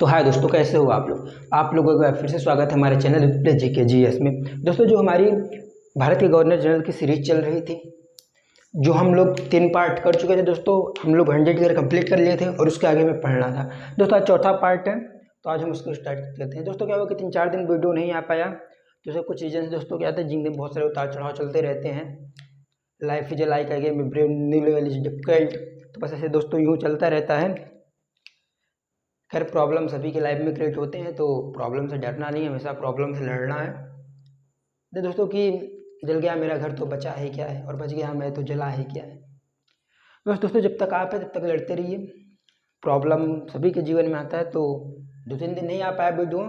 तो हाय दोस्तों, कैसे हो आप लोगों का फिर से स्वागत है हमारे चैनल रिप्ले जीके जीएस में। दोस्तों, जो हमारी भारत के गवर्नर जनरल की सीरीज चल रही थी, जो हम लोग 3 पार्ट कर चुके थे दोस्तों, हम लोग 100 ईयर कंप्लीट कर लिए थे और उसके आगे में पढ़ना था। दोस्तों, आज चौथा पार्ट है, तो आज हम उसको स्टार्ट करते हैं। दोस्तों, क्या हुआ कि 3-4 दिन वीडियो नहीं आ पाया, जैसे कुछ रीजन दोस्तों क्या था, जिनके बहुत सारे उतार चढ़ाव चलते रहते हैं। Life is like a game, new level is difficult, तो बस ऐसे दोस्तों यूँ चलता रहता है। खैर, प्रॉब्लम सभी के लाइफ में क्रिएट होते हैं, तो प्रॉब्लम से डरना नहीं, हमेशा प्रॉब्लम से लड़ना है। तो दोस्तों कि जल गया मेरा घर तो बचा है क्या है, और बच गया मैं तो जला है क्या है। बस दोस्तों, जब तक आप है तब तक लड़ते रहिए। प्रॉब्लम सभी के जीवन में आता है, तो 2-3 दिन नहीं आ पाया वीडियो,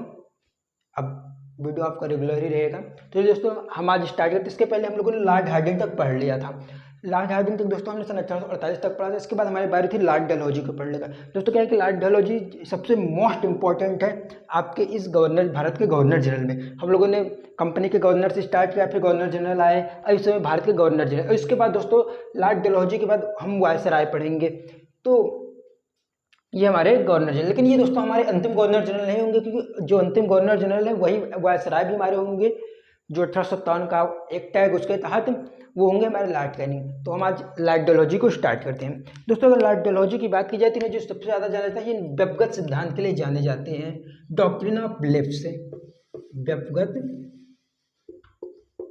अब वीडियो आपका रेगुलर ही रहेगा। तो दोस्तों, हम आज स्टार्ट करते। इसके पहले हम लोगों ने लॉर्ड हार्डिंग तक पढ़ लिया था। लॉर्ड हार्डिंग तक दोस्तों हमने सन 1848 तक पढ़ा था। इसके बाद हमारी बारी थी लॉर्ड डलहौजी को पढ़ने का। दोस्तों, क्या है कि लॉर्ड डलहौजी सबसे मोस्ट इंपॉर्टेंट है आपके इस गवर्नर, भारत के गवर्नर जनरल में। हम लोगों ने कंपनी के गवर्नर से स्टार्ट किया, फिर गवर्नर जनरल आए, और इस समय भारत के गवर्नर जनरल। और इसके बाद दोस्तों लॉर्ड डलहौजी के बाद हम वायसराय पढ़ेंगे। तो ये हमारे गवर्नर जनरल, लेकिन ये दोस्तों हमारे अंतिम गवर्नर जनरल नहीं होंगे, क्योंकि जो अंतिम गवर्नर जनरल है वही वायसराय भी हमारे होंगे, जो 1857 का एक्ट है उसके तहत वो होंगे हमारे लॉर्ड कैनिंग। तो हम आज लॉर्ड डलहौजी को स्टार्ट करते हैं। दोस्तों, अगर लॉर्ड डलहौजी की बात की जाए तो जो सबसे ज़्यादा जाना जाता है, ये व्यक्तिगत सिद्धांत के लिए जाने जाते हैं, डॉक्ट्रिन ऑफ बिलीफ से। व्यक्तिगत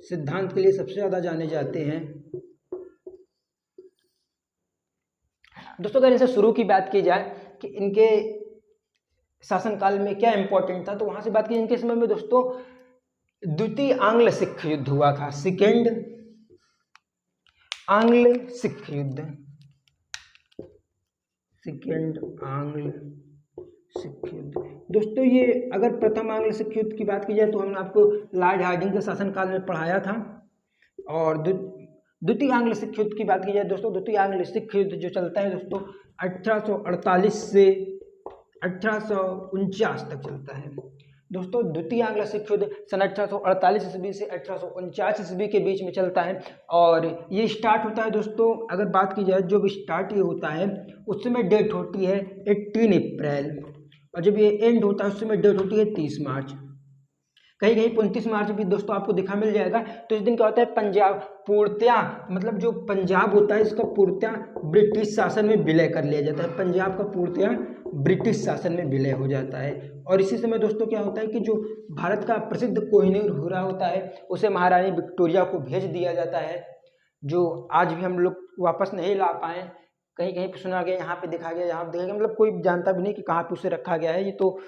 सिद्धांत के लिए सबसे ज़्यादा जाने जाते हैं। दोस्तों, अगर इनसे शुरू की बात की जाए कि इनके शासनकाल में क्या इंपॉर्टेंट था, तो वहां से बात की इनके समय में दोस्तों द्वितीय आंग्ल सिख युद्ध हुआ था। सेकेंड आंग्ल सिख युद्ध, सेकेंड आंग्ल सिख युद्ध। दोस्तों, ये अगर प्रथम आंग्ल सिख युद्ध की बात की जाए तो हमने आपको लॉर्ड हार्डिंग के शासनकाल में पढ़ाया था। और द्वितीय आंग्ल सिख युद्ध की बात की जाए दोस्तों, द्वितीय आंग्ल सिख युद्ध जो चलता है दोस्तों 1848 से 1849 तक चलता है। दोस्तों, द्वितीय आंग्ल सिख युद्ध सन 1848 ईस्वी से 1849 ईस्वी के बीच में चलता है। और ये स्टार्ट होता है दोस्तों, अगर बात की जाए जब स्टार्ट ये होता है उस समय डेट होती है 18 अप्रैल, और जब ये एंड होता है उस समय डेट होती है 30 मार्च। कहीं कहीं 29 मार्च भी दोस्तों आपको दिखा मिल जाएगा। तो इस दिन क्या होता है, पंजाब पूर्णतः, मतलब जो पंजाब होता है इसका पूर्णतः ब्रिटिश शासन में विलय कर लिया जाता है। पंजाब का पूर्णतः ब्रिटिश शासन में विलय हो जाता है। और इसी समय दोस्तों क्या होता है कि जो भारत का प्रसिद्ध कोहिनूर हीरा होता है उसे महारानी विक्टोरिया को भेज दिया जाता है, जो आज भी हम लोग वापस नहीं ला पाए। कहीं कहीं सुना गया, यहाँ पे दिखा गया, यहाँ पे देखा गया, मतलब कोई जानता भी नहीं कि कहाँ पे उसे रखा गया है। ये तो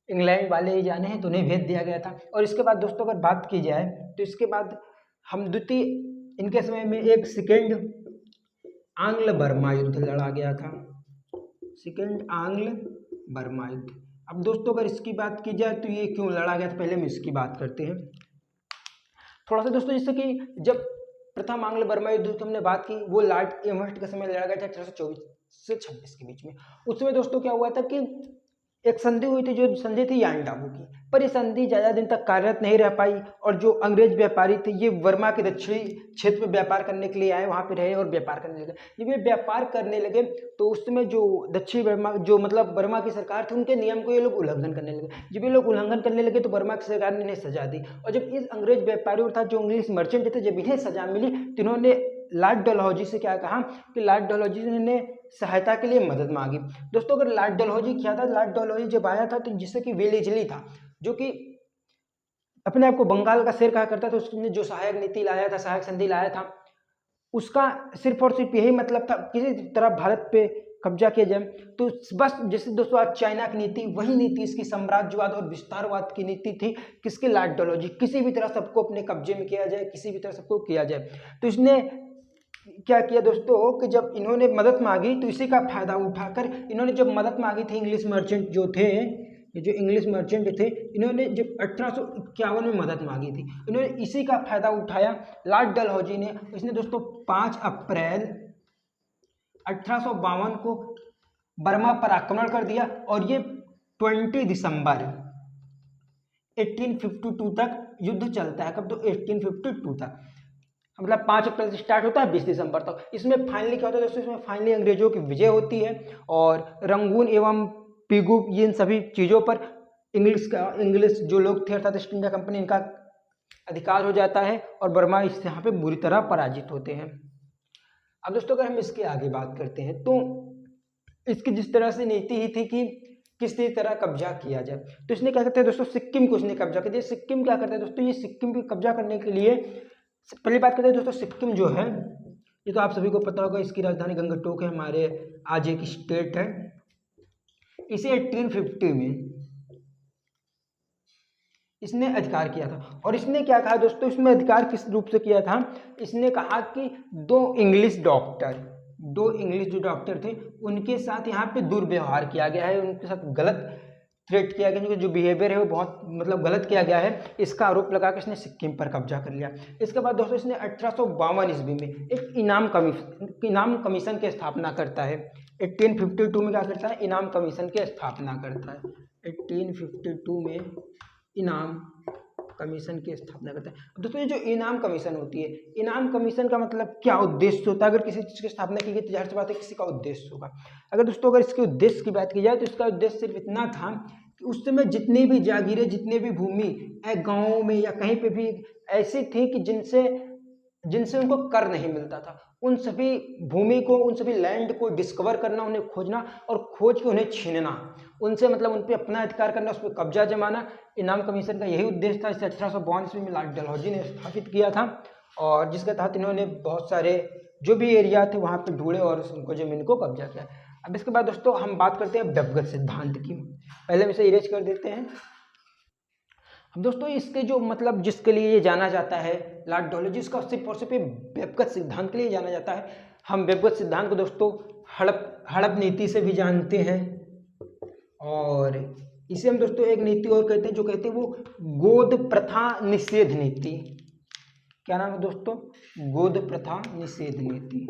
इंग्लैंड वाले ही जाने हैं, तो उन्हें भेज दिया गया था। और इसके बाद दोस्तों अगर बात की जाए तो इसके बाद हम द्वितीय, इनके समय में एक सेकेंड आंग्ल बर्मा युद्ध लड़ा गया था। सेकेंड आंग्ल बर्मा युद्ध। अब दोस्तों अगर इसकी बात की जाए तो ये क्यों लड़ा गया था, पहले हम इसकी बात करते हैं थोड़ा सा दोस्तों। जैसे कि जब प्रथम आंग्ल बर्मा युद्ध की हमने बात की, वो लॉर्ड एमहर्स्ट के समय लड़ा गया था 1824 से 26 के बीच में। उस समय दोस्तों क्या हुआ था कि एक संधि हुई थी, जो संधि थी यान डाबू की, पर ये संधि ज़्यादा दिन तक कार्यरत नहीं रह पाई। और जो अंग्रेज व्यापारी थे ये वर्मा के दक्षिणी क्षेत्र में व्यापार करने के लिए आए, वहाँ पे रहे और व्यापार करने लगे। जब ये व्यापार करने लगे तो उस समय जो दक्षिणी वर्मा, जो मतलब वर्मा की सरकार थी, उनके नियम को ये लोग उल्लंघन करने लगे। जब ये लोग उल्लंघन करने लगे तो वर्मा की सरकार ने इन्हें सजा दी। और जब इस अंग्रेज व्यापारी अर्थात जो इंग्लिश मर्चेंट थे, जब इन्हें सजा मिली तो इन्होंने लॉर्ड डलहौजी से क्या कहा कि लॉर्ड डलहौजी ने सहायता के लिए मदद मांगी। दोस्तों, अगर लॉर्ड डलहौजी क्या था, लॉर्ड डलहौजी जब आया था तो जिससे कि विलेजली था, जो कि अपने आप को बंगाल का शेर कहा करता था, उसने जो सहायक नीति लाया था, सहायक संधि लाया था, उसका सिर्फ और सिर्फ यही मतलब था किसी तरह भारत पे कब्जा किया जाए। तो बस जैसे दोस्तों आज चाइना की नीति, वही नीति इसकी साम्राज्यवाद और विस्तारवाद की नीति थी, किसके, लॉर्ड डलहौजी। किसी भी तरह सबको अपने कब्जे में किया जाए, किसी भी तरह सबको किया जाए। तो इसने क्या किया दोस्तों कि जब इन्होंने मदद मांगी तो इसी का फायदा उठाकर इन्होंने, जब मदद मांगी थी इंग्लिश मर्चेंट जो थे, जो इंग्लिश मर्चेंट थे, इन्होंने जब 1851 में मदद मांगी थी, इन्होंने इसी का फायदा उठाया लॉर्ड डलहौजी ने। इसने दोस्तों 5 अप्रैल 1852 को बर्मा पर आक्रमण कर दिया, और ये 20 दिसंबर 1852 तक युद्ध चलता है। कब? तो 1852 तक, मतलब 5 अप्रैल से स्टार्ट होता है 20 दिसंबर तक। इसमें फाइनली क्या होता है दोस्तों, इसमें फाइनली अंग्रेजों की विजय होती है और रंगून एवं पीगू, ये इन सभी चीज़ों पर इंग्लिश जो लोग थे अर्थात ईस्ट इंडिया कंपनी, इनका अधिकार हो जाता है और बर्मा इस यहाँ पे बुरी तरह पराजित होते हैं। अब दोस्तों अगर हम इसके आगे बात करते हैं तो इसकी जिस तरह से नीति ही थी कि किसी तरह कब्जा किया जाए, तो इसने क्या करते हैं दोस्तों, सिक्किम को इसने कब्जा कर दिया। सिक्किम क्या करता है दोस्तों, ये सिक्किम को कब्जा करने के लिए पहली बात करते हैं दोस्तों, सिक्किम जो है ये तो आप सभी को पता होगा, इसकी राजधानी गंगटोक है, हमारे आज एक स्टेट है। इसे 1850 में इसने अधिकार किया था और इसने क्या कहा दोस्तों, इसमें अधिकार किस रूप से किया था, इसने कहा कि दो इंग्लिश जो डॉक्टर थे उनके साथ यहाँ पे दुर्व्यवहार किया गया है, उनके साथ गलत ट्रीट किया गया, जो बिहेवियर है वो बहुत मतलब गलत किया गया है, इसका आरोप लगा के इसने सिक्किम पर कब्जा कर लिया। इसके बाद दोस्तों इसने 1852 ईस्वी में एक इनाम कमीशन की स्थापना करता है। 1852 में क्या करता है, इनाम कमीशन की स्थापना करता है। 1852 में इनाम कमीशन की स्थापना करता है। दोस्तों ये जो इनाम कमीशन होती है, इनाम कमीशन का मतलब क्या उद्देश्य होता है, अगर किसी चीज़ की स्थापना की गई तो जाहिर सी बात है किसी का उद्देश्य होगा। अगर दोस्तों अगर इसके उद्देश्य की बात की जाए तो इसका उद्देश्य सिर्फ इतना था कि उस समय जितनी भी जागीरें, जितने भी भूमि गाँव में या कहीं पे भी ऐसी थी कि जिनसे उनको कर नहीं मिलता था, उन सभी भूमि को, उन सभी लैंड को डिस्कवर करना, उन्हें खोजना और खोज के उन्हें छीनना, उनसे मतलब उन पर अपना अधिकार करना, उस पर कब्जा जमाना, इनाम कमीशन का यही उद्देश्य था। इसे 1852 ईस्वी में लॉर्ड डलहौजी ने स्थापित किया था और जिसके तहत इन्होंने बहुत सारे जो भी एरिया थे वहाँ पे ढूंढे और उनको जमीन को कब्जा किया। अब इसके बाद दोस्तों हम बात करते हैं व्यक्तिगत सिद्धांत की। पहले हम इसे इरेज कर देते हैं। अब दोस्तों इसके जो मतलब जिसके लिए ये जाना जाता है लॉर्ड डलहौजी, इसका सिर्फ और सिर्फ व्यक्तिगत सिद्धांत के लिए जाना जाता है। हम व्यक्तिगत सिद्धांत को दोस्तों हड़प नीति से भी जानते हैं और इसे हम दोस्तों एक नीति और कहते हैं जो कहते हैं वो गोद प्रथा निषेध नीति। क्या नाम है दोस्तों, गोद प्रथा निषेध नीति।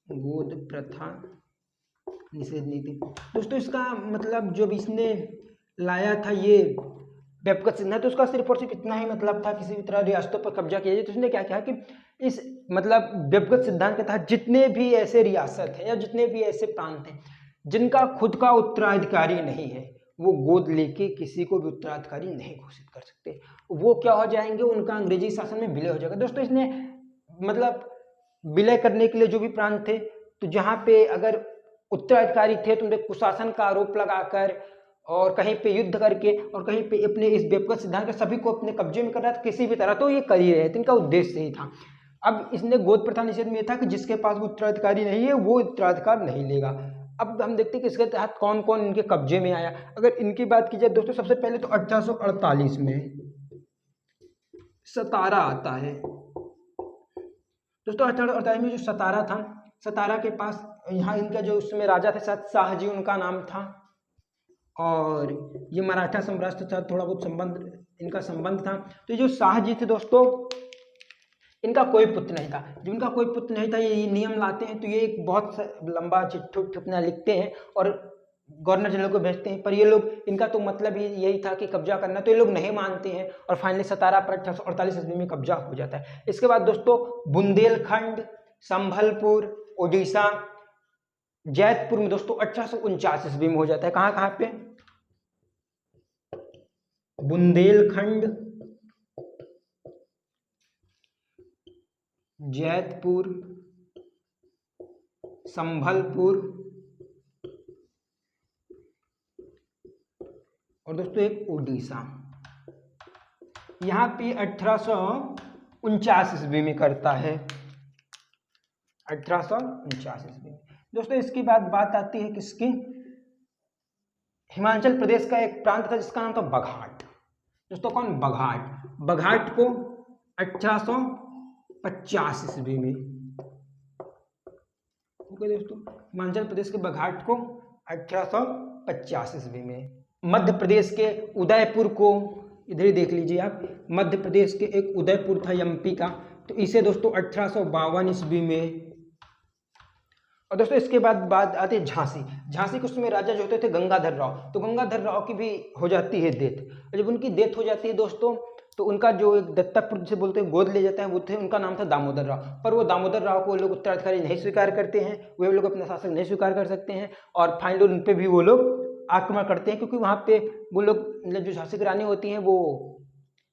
गोद प्रथा निषेध नीति दोस्तों इसका मतलब जो इसने लाया था ये व्यक्तिगत सिद्धांत, तो उसका सिर्फ और सिर्फ इतना ही मतलब था किसी भी तरह रियासतों पर कब्जा किया जाए। तो उसने क्या किया कि इस मतलब व्यक्तिगत सिद्धांत के तहत जितने भी ऐसे रियासत हैं या जितने भी ऐसे प्रांत हैं जिनका खुद का उत्तराधिकारी नहीं है, वो गोद लेके किसी को भी उत्तराधिकारी नहीं घोषित कर सकते, वो क्या हो जाएंगे, उनका अंग्रेजी शासन में विलय हो जाएगा। दोस्तों इसने मतलब विलय करने के लिए जो भी प्रांत थे, तो जहाँ पे अगर उत्तराधिकारी थे तो उन्हें कुशासन का आरोप लगाकर और कहीं पे युद्ध करके और कहीं पे अपने इस व्यक्तिगत सिद्धांत के सभी को अपने कब्जे में कर रहा था किसी भी तरह, तो ये कर ही रहे थे, इनका उद्देश्य यही था। अब इसने गोद प्रथा निषेध में था कि जिसके पास उत्तराधिकारी नहीं है वो उत्तराधिकार नहीं लेगा। अब हम देखते हैं कि इसके तहत कौन कौन इनके कब्जे में आया। अगर इनकी बात की जाए दोस्तों, सबसे पहले तो 1848 में सतारा आता है। दोस्तों 1848 में जो सतारा था, सतारा के पास यहाँ इनका जो उस समय राजा थे शायद शाहजी उनका नाम था और ये मराठा साम्राज्य के साथ थोड़ा बहुत इनका संबंध था। तो ये जो शाहजी थे दोस्तों, इनका कोई पुत्र नहीं था। जब इनका कोई पुत्र नहीं था ये नियम लाते हैं, तो ये एक बहुत लंबा चिट्ठी अपना लिखते हैं और गवर्नर जनरल को भेजते हैं, पर ये लोग, इनका तो मतलब ही यही था कि कब्जा करना, तो ये लोग नहीं मानते हैं और फाइनली सतारा पर 1848 ईस्वी में कब्जा हो जाता है। इसके बाद दोस्तों बुंदेलखंड, संभलपुर, ओडिशा, जैतपुर में दोस्तों 1849 ईस्वी में हो जाता है। कहाँ कहाँ पे, बुंदेलखंड, जैतपुर, संभलपुर और दोस्तों एक उड़ीसा, यहाँ पे 1849 ईस्वी में करता है। 1849 ईस्वी में दोस्तों। इसके बाद बात आती है किसकी, हिमाचल प्रदेश का एक प्रांत था जिसका नाम था बघाट। दोस्तों कौन, बघाट। बघाट को 1850 ईस्वी में, ओके दोस्तों, हिमाचल प्रदेश के बघाट को 1850 ईस्वी में। मध्य प्रदेश के उदयपुर को, इधर ही देख लीजिए आप, मध्य प्रदेश के एक उदयपुर था एमपी का, तो इसे दोस्तों 1852 ईस्वी में। और दोस्तों इसके बाद बात आती है झांसी। झांसी के उसमें राजा जो होते थे गंगाधर राव, तो गंगाधर राव की भी हो जाती है डेथ। और जब उनकी डेथ हो जाती है दोस्तों, तो उनका जो एक दत्तक पुत्र जिसे बोलते हैं, गोद ले जाते हैं, वो थे, उनका नाम था दामोदर राव। पर वो दामोदर राव को वो लोग उत्तराधिकारी नहीं स्वीकार करते हैं, वे लोग अपना शासक नहीं स्वीकार कर सकते हैं और फाइनली उन पर भी वो लोग आक्रमण करते हैं, क्योंकि वहाँ पे वो लोग मतलब जो झांसी की रानी होती हैं वो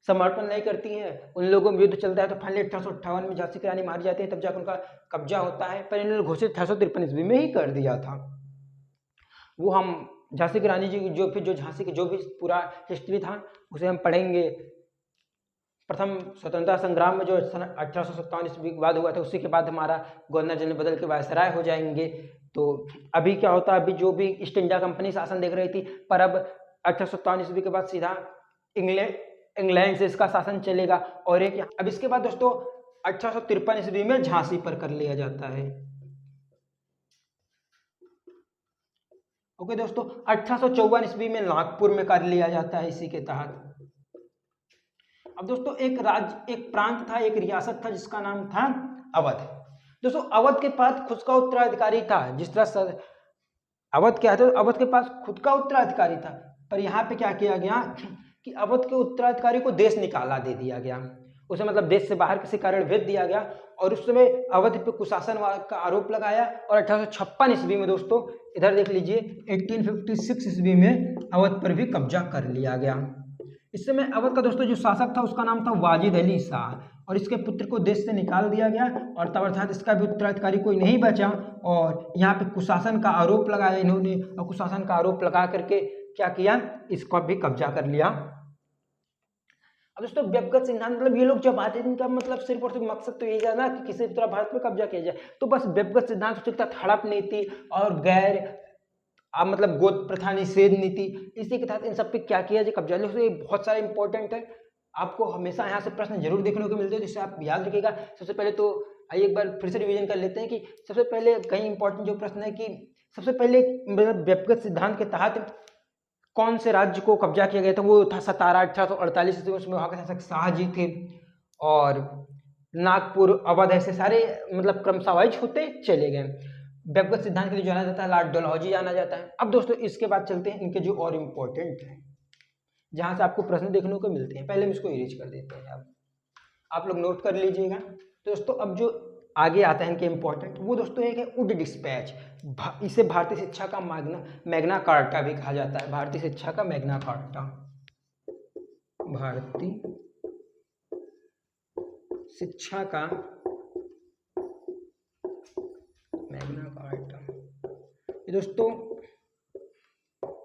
समर्पण नहीं करती हैं, उन लोगों में युद्ध चलता है। तो फाइनली 1858 में झांसी की रानी मारी जाती है, तब जाकर उनका कब्जा होता है, पर इन्होंने घोषित 1853 ईस्वी में ही कर दिया था। वो हम झांसी की रानी जी जो फिर जो झांसी की जो भी पूरा हिस्ट्री था उसे हम पढ़ेंगे प्रथम स्वतंत्रता संग्राम में, जो सन 1857 ईस्वी के बाद हुआ था। उसी के बाद हमारा गवर्नर जनरल बदल के वायसराय हो जाएंगे। तो अभी क्या होता है, अभी जो भी ईस्ट इंडिया कंपनी शासन देख रही थी, पर अब 1857 ईस्वी के बाद सीधा इंग्लैंड से इसका शासन चलेगा। और एक अब इसके बाद दोस्तों 1853 ईस्वी में झांसी पर कर लिया जाता है। ओके दोस्तों, 1854 ईस्वी में नागपुर में कर लिया जाता है इसी के तहत। अब दोस्तों एक प्रांत था, एक रियासत था जिसका नाम था अवध। दोस्तों अवध के पास खुद का उत्तराधिकारी था, जिस तरह अवध क्या था, अवध के पास खुद का उत्तराधिकारी था, पर यहाँ पे क्या किया गया कि अवध के उत्तराधिकारी को देश निकाला दे दिया गया, उसे मतलब देश से बाहर किसी कारण भेज दिया गया और उस समय अवध पे कुशासन का आरोप लगाया। और 1856 ईस्वी में दोस्तों इधर देख लीजिए 1856 ईस्वी में अवध पर भी कब्जा कर लिया गया। इस समय अवध का दोस्तों जो शासक था उसका नाम था वाजिद अली शाह और इसके पुत्र को देश से निकाल दिया गया और तब अर्थात इसका भी उत्तराधिकारी कोई नहीं बचा और यहाँ पे कुशासन का आरोप लगाया इन्होंने और कुशासन का आरोप लगा करके क्या किया, इसको भी कब्जा कर लिया। अब दोस्तों व्यक्तिगत सिद्धांत मतलब ये लोग जब आते थे इनका मतलब सिर्फ और सिर्फ मकसद तो यही था ना कि किसी तरह भारत में कब्जा किया जाए, तो बस व्यक्तिगत सिद्धांत उसके हड़प नीति और गैर मतलब गोद प्रथा निषेध नीति, इसी के तहत इन सब पे क्या किया जाए कब्जा। ये बहुत सारा इंपॉर्टेंट है, आपको हमेशा यहाँ से प्रश्न जरूर देखने को मिलते हैं, जिससे आप याद रखिएगा। सबसे पहले तो आइए एक बार फिर से रिवीजन कर लेते हैं कि सबसे पहले कहीं इंपॉर्टेंट जो प्रश्न है कि सबसे पहले मतलब व्यक्तिगत सिद्धांत के तहत कौन से राज्य को कब्जा किया गया था, वो था सतारा 1848 ईस्वी में, उसमें वहाँ के शासक शाहजी थे और नागपुर अवध ऐसे सारे मतलब क्रमशः वाइज होते चले गए। व्यक्तिगत सिद्धांत के लिए जाना जाता है लॉर्ड डलहौजी जाना जाता है। अब दोस्तों इसके बाद चलते हैं इनके जो और इम्पोर्टेंट हैं जहाँ से आपको प्रश्न देखने को मिलते हैं, पहले हम इसको इरेज कर देते हैं, अब आप लोग नोट कर लीजिएगा। तो दोस्तों अब जो आगे आता है इनके इम्पोर्टेंट, वो दोस्तों एक है वुड डिस्पैच, इसे भारतीय शिक्षा का मैग्ना कार्टा भी कहा जाता है, भारतीय शिक्षा का मैग्ना कार्टा, भारतीय शिक्षा का मैग्ना कार्टा। ये दोस्तों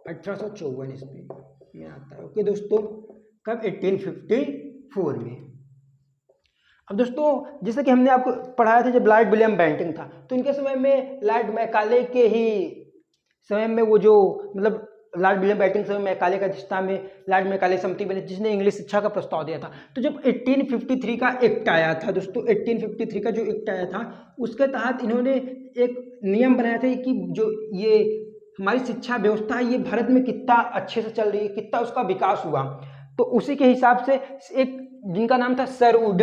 1854 ईस्वी में आता है। ओके दोस्तों, कब 1854 में। अब दोस्तों जैसे कि हमने आपको पढ़ाया था जब लॉर्ड विलियम बेंटिंक था, तो इनके समय में लॉर्ड मैकाले के ही समय में वो जो मतलब लॉर्ड विलियम बेंटिंक समय मैकाले का अध्यक्षता में लॉर्ड मैकाले समिति बनी जिसने इंग्लिश शिक्षा का प्रस्ताव दिया था। तो जब 1853 का एक्ट आया था दोस्तों, 1853 का जो एक्ट आया था उसके तहत इन्होंने एक नियम बनाया था कि जो ये हमारी शिक्षा व्यवस्था है ये भारत में कितना अच्छे से चल रही है, कितना उसका विकास हुआ। तो उसी के हिसाब से एक जिनका नाम था सर वुड,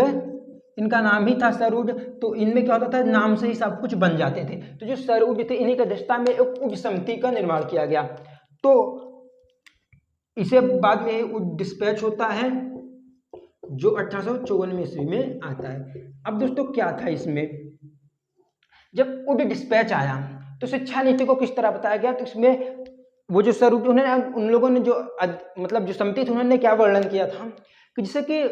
इनका नाम ही था सर वुड, तो इनमें क्या होता था नाम से ही सब कुछ बन जाते थे। तो जो सर वुड थे इन्हीं की अध्यक्षता में एक उप समिति का निर्माण किया गया, तो इसे बाद में वुड डिस्पैच होता है जो 1854 ईस्वी में आता है। अब दोस्तों क्या था इसमें, जब वुड डिस्पैच आया तो शिक्षा नीति को किस तरह बताया गया, तो इसमें वो जो सर वुड उन्होंने उन लोगों ने जो मतलब जो समिति थी उन्होंने क्या वर्णन किया था कि जैसे कि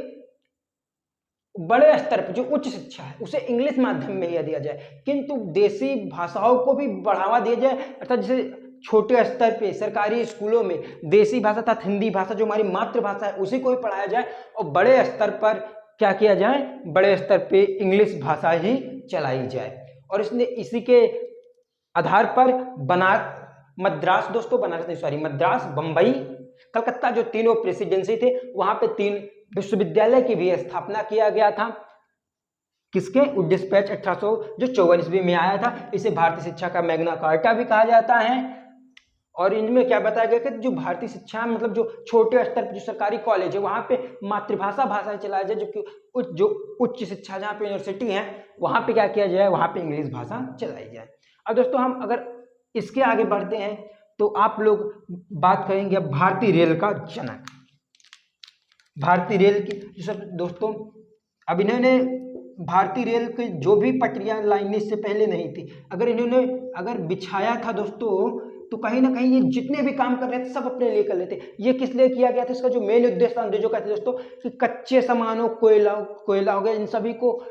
बड़े स्तर पर जो उच्च शिक्षा है उसे इंग्लिश माध्यम में ही दिया जाए, किंतु देसी भाषाओं को भी बढ़ावा दिया जाए। अर्थात जैसे छोटे स्तर पे सरकारी स्कूलों में देसी भाषा तथा हिंदी भाषा जो हमारी मातृभाषा है उसी को ही पढ़ाया जाए और बड़े स्तर पर क्या किया जाए, बड़े स्तर पे इंग्लिश भाषा ही चलाई जाए। और इसने इसी के आधार पर मद्रास दोस्तों मद्रास, बंबई, कलकत्ता जो तीनों प्रेसिडेंसी थे वहां पे 3 विश्वविद्यालय की भी स्थापना किया गया था। किसके, वुड डिस्पैच 1854 ईस्वी में आया था। इसे भारतीय शिक्षा का मैग्ना कार्टा भी कहा जाता है। और इनमें क्या बताया गया कि जो भारतीय शिक्षा मतलब जो छोटे स्तर पर जो सरकारी कॉलेज है वहां पे मातृभाषा भाषा चलाया जाए, जबकि जो उच्च शिक्षा जहाँ पे यूनिवर्सिटी है वहां पे क्या किया जाए, वहां पे इंग्लिश भाषा चलाई जाए। अब दोस्तों हम अगर इसके आगे बढ़ते हैं तो आप लोग बात करेंगे अब भारतीय रेल का जनक। भारतीय रेल की जो सब दोस्तों, अब इन्होंने भारतीय रेल की जो भी पटरियां लाइनें इससे पहले नहीं थी, अगर इन्होंने अगर बिछाया था दोस्तों, तो कहीं ना कहीं ये जितने भी काम कर रहे थे सब अपने लिए कर लेते। ये किस लिए किया गया था, इसका जो मेन उद्देश्य था अंग्रेजों का था दोस्तों, कि कच्चे सामानों, कोयला हो गया, इन सभी को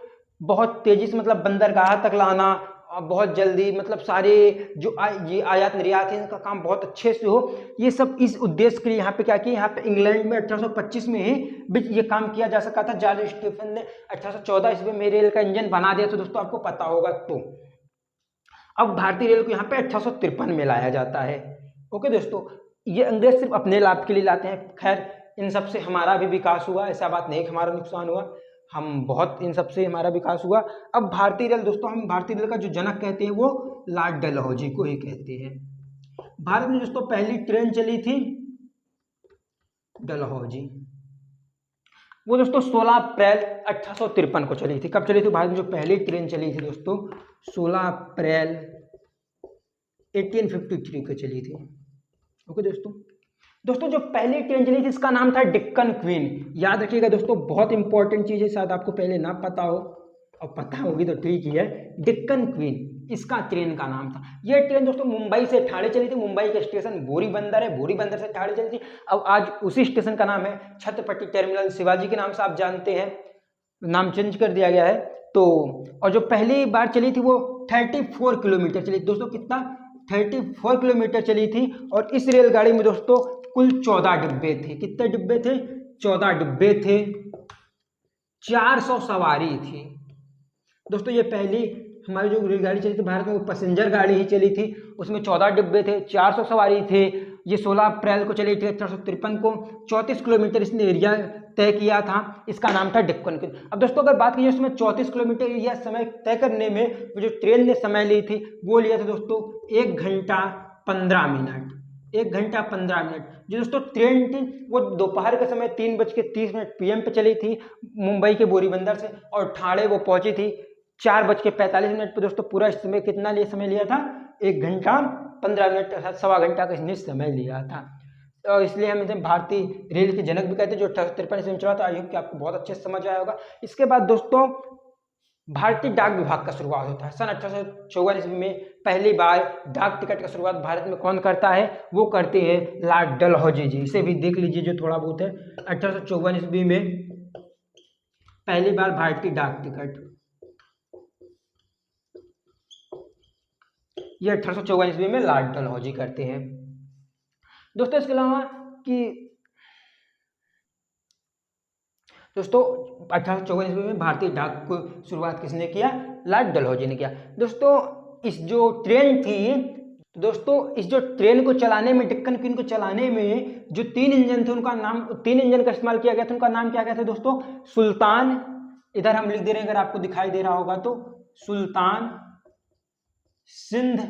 बहुत तेजी से मतलब बंदरगाह तक लाना, बहुत जल्दी मतलब सारे जो ये आयात निर्यात है इनका काम बहुत अच्छे से हो, ये सब इस उद्देश्य के लिए यहाँ पे क्या किया, यहाँ पे इंग्लैंड में 1825 में ही ये काम किया जा सका था। जॉर्ज स्टीफन ने 1814 ईस्वी में रेल का इंजन बना दिया था दोस्तों, आपको पता होगा। तो अब भारतीय रेल को यहाँ पे 1853 में लाया जाता है। ओके दोस्तों, ये अंग्रेज सिर्फ अपने लाभ के लिए लाते हैं। खैर इन सब से हमारा भी विकास हुआ, ऐसा बात नहीं कि हमारा नुकसान हुआ, हम बहुत इन सब से हमारा विकास हुआ। अब भारतीय रेल दोस्तों, हम भारतीय रेल का जो जनक कहते हैं वो लॉर्ड डलहौजी को ही कहते हैं। भारत में दोस्तों पहली ट्रेन चली थी डलहौजी, वो दोस्तों 16 अप्रैल 1853 को चली थी। कब चली थी भारत में जो पहली ट्रेन चली थी दोस्तों? 16 अप्रैल 1853 को चली थी। ओके दोस्तों जो पहली ट्रेन चली थी इसका नाम था डेक्कन क्वीन। याद रखिएगा दोस्तों, बहुत इंपॉर्टेंट चीज़ है, शायद आपको पहले ना पता हो, और पता होगी तो ठीक ही है। डेक्कन क्वीन इसका ट्रेन का नाम था। यह ट्रेन दोस्तों मुंबई से ठाणे चली थी। मुंबई का स्टेशन बोरी बंदर है, बोरी बंदर से ठाणे चली थी। अब आज उसी स्टेशन का नाम है छत्रपति टर्मिनल शिवाजी के नाम से आप जानते हैं, नाम चेंज कर दिया गया है। तो और जो पहली बार चली थी वो 34 किलोमीटर चली दोस्तों। कितना? 34 किलोमीटर चली थी। और इस रेलगाड़ी में दोस्तों कुल 14 डिब्बे थे। कितने डिब्बे थे? 14 डिब्बे थे, 400 सवारी थी दोस्तों। ये पहली हमारी जो रेलगाड़ी चली थी भारत में वो पैसेंजर गाड़ी ही चली थी, उसमें 14 डिब्बे थे, 400 सवारी थे। ये 16 अप्रैल को चली थी 1853 को। 34 किलोमीटर इसने एरिया तय किया था, इसका नाम था डेक्कन क्वीन। अब दोस्तों अगर बात कीजिए उसमें 34 किलोमीटर एरिया समय तय करने में वो जो ट्रेन ने समय ली थी वो लिया था दोस्तों 1 घंटा 15 मिनट। 1 घंटा 15 मिनट। जो दोस्तों ट्रेन थी वो दोपहर के समय 3:30 PM पे चली थी मुंबई के बोरीबंदर से, और ठाणे वो पहुंची थी 4:45 पे दोस्तों। पूरा समय कितना लिए समय लिया था? 1 घंटा 15 मिनट, अर्थात सवा घंटा का इसने समय लिया था। तो इसलिए हम इसे भारतीय रेल के जनक भी कहते हैं, जो 1853 ईस्वी में चला था। आई होप कि आपको बहुत अच्छे से समझ आया होगा। इसके बाद दोस्तों भारतीय डाक विभाग का शुरुआत होता है सन 1854 ईस्वी में। पहली बार डाक टिकट का शुरुआत भारत में कौन करता है? वो करते हैं लॉर्ड डलहौजी जी। इसे भी देख लीजिए जो थोड़ा बहुत है। 1854 ईस्वी में पहली बार भारतीय डाक टिकट, ये 1854 ईस्वी में लॉर्ड डलहौजी करते हैं दोस्तों। इसके अलावा कि दोस्तों 1854 ईस्वी में भारतीय डाक को शुरुआत किसने किया? लॉर्ड डलहौजी ने किया दोस्तों। इस जो ट्रेन थी दोस्तों, इस जो ट्रेन को चलाने में, डेक्कन क्वीन को चलाने में जो 3 इंजन थे उनका नाम, 3 इंजन का इस्तेमाल किया गया था, उनका नाम क्या क्या था दोस्तों? सुल्तान, इधर हम लिख दे रहे हैं अगर आपको दिखाई दे रहा होगा तो, सुल्तान, सिंध,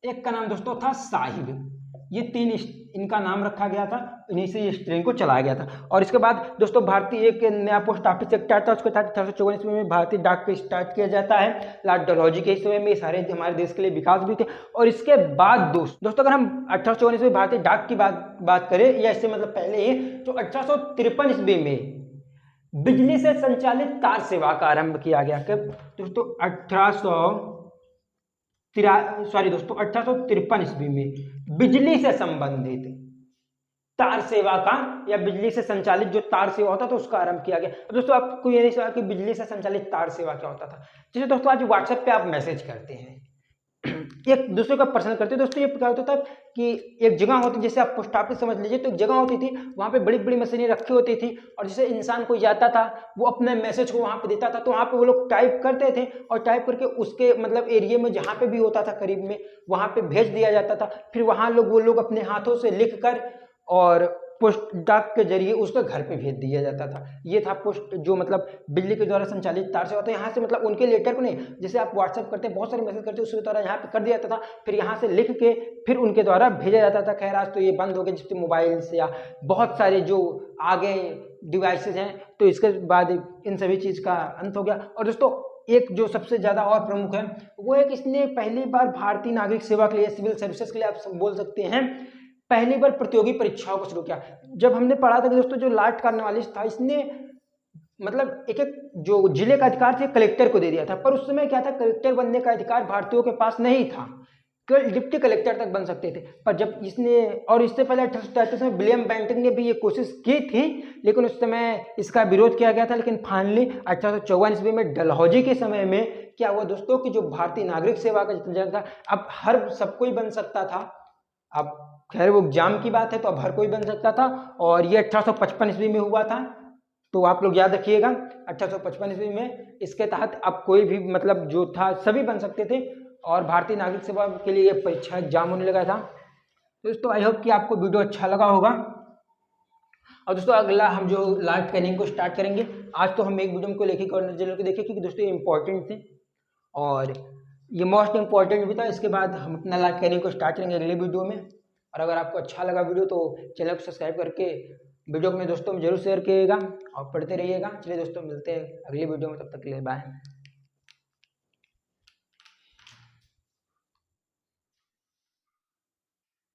एक का नाम दोस्तों था साहिब। ये 3 इनका नाम रखा गया था, इन्हीं से इस ट्रेन को चलाया गया था। और इसके बाद दोस्तों भारतीय एक नया पोस्ट ऑफिस एक्ट आता है, उसके तहत 1854 ईस्वी में भारतीय डाक को स्टार्ट किया जाता है। लॉर्ड डलहौजी के समय में सारे हमारे देश के लिए विकास भी थे। और इसके बाद दोस्तों अगर हम 1854 ईस्वी में भारतीय डाक की बात करें, या इससे मतलब पहले ही, तो 1853 ईस्वी में बिजली से संचालित तार सेवा का आरंभ किया गया। कब दोस्तों? 1853 ईस्वी में बिजली से संबंधित तार सेवा का, या बिजली से संचालित जो तार सेवा होता था उसका आरंभ किया गया। अब दोस्तों आपको ये नहीं सवाल कि बिजली से संचालित तार सेवा क्या होता था। जैसे दोस्तों आज व्हाट्सएप पे आप मैसेज करते हैं, एक दूसरे का पर्सन करते हैं दोस्तों। ये क्या होता था कि एक जगह होती, जैसे आप पोस्ट ऑफिस समझ लीजिए, तो एक जगह होती थी, वहाँ पे बड़ी बड़ी मशीनें रखी होती थी, और जैसे इंसान कोई जाता था वो अपने मैसेज को वहाँ पे देता था, तो वहाँ पे वो लोग टाइप करते थे, और टाइप करके उसके मतलब एरिया में जहाँ पे भी होता था करीब में, वहाँ पे भेज दिया जाता था। फिर वहाँ वो लोग अपने हाथों से लिख कर और पोस्ट डाक के जरिए उसके घर पे भेज दिया जाता था। ये था पोस्ट, जो मतलब बिजली के द्वारा संचालित तार से होता है। यहाँ से मतलब उनके लेटर को नहीं, जैसे आप व्हाट्सएप करते हैं, बहुत सारे मैसेज करते हैं, उसके द्वारा यहाँ पे कर दिया जाता था, फिर यहाँ से लिख के फिर उनके द्वारा भेजा जाता था। खैर आज तो ये बंद हो गया, जिससे मोबाइल से या बहुत सारे जो आगे डिवाइसेज हैं, तो इसके बाद इन सभी चीज़ का अंत हो गया। और दोस्तों एक जो सबसे ज़्यादा और प्रमुख है वो है कि इसने पहली बार भारतीय नागरिक सेवा के लिए, सिविल सर्विसेज के लिए आप बोल सकते हैं, पहली बार प्रतियोगी परीक्षाओं को शुरू किया। जब हमने पढ़ा था कि दोस्तों जो लॉर्ड कॉर्नवालिस था, इसने मतलब एक एक जो जिले का अधिकार थे कलेक्टर को दे दिया था, पर उस समय क्या था, कलेक्टर बनने का अधिकार भारतीयों के पास नहीं था, केवल डिप्टी कलेक्टर तक बन सकते थे। पर जब इसने, और इससे पहले 1833 में विलियम बेंटिंक ने भी ये कोशिश की थी, लेकिन उस समय इसका विरोध किया गया था। लेकिन फाइनली 1854 ईस्वी में डलहौजी के समय में क्या हुआ दोस्तों कि जो भारतीय नागरिक सेवा का जितना था, अब हर सब कोई बन सकता था। अब खैर वो एग्जाम की बात है, तो अब हर कोई बन सकता था, और ये 1855 ईस्वी में हुआ था। तो आप लोग याद रखिएगा 1855 ईस्वी में इसके तहत अब कोई भी मतलब जो था सभी बन सकते थे, और भारतीय नागरिक सेवा के लिए ये परीक्षा एग्जाम होने लगा था। दोस्तों आई होप कि आपको वीडियो अच्छा लगा होगा। और दोस्तों अगला हम जो लॉर्ड कैनिंग को स्टार्ट करेंगे। आज तो हम एक वीडियो को लेके गवर्नर जनरल को देखे, क्योंकि दोस्तों ये इंपॉर्टेंट थे और ये मोस्ट इंपॉर्टेंट भी था। इसके बाद हम अपना लॉर्ड कैनिंग को स्टार्ट करेंगे अगले वीडियो में। और अगर आपको अच्छा लगा वीडियो तो चैनल को सब्सक्राइब करके वीडियो को अपने दोस्तों में जरूर शेयर करिएगा और पढ़ते रहिएगा। चलिए दोस्तों मिलते हैं अगली वीडियो में, तब तक के लिए बाय।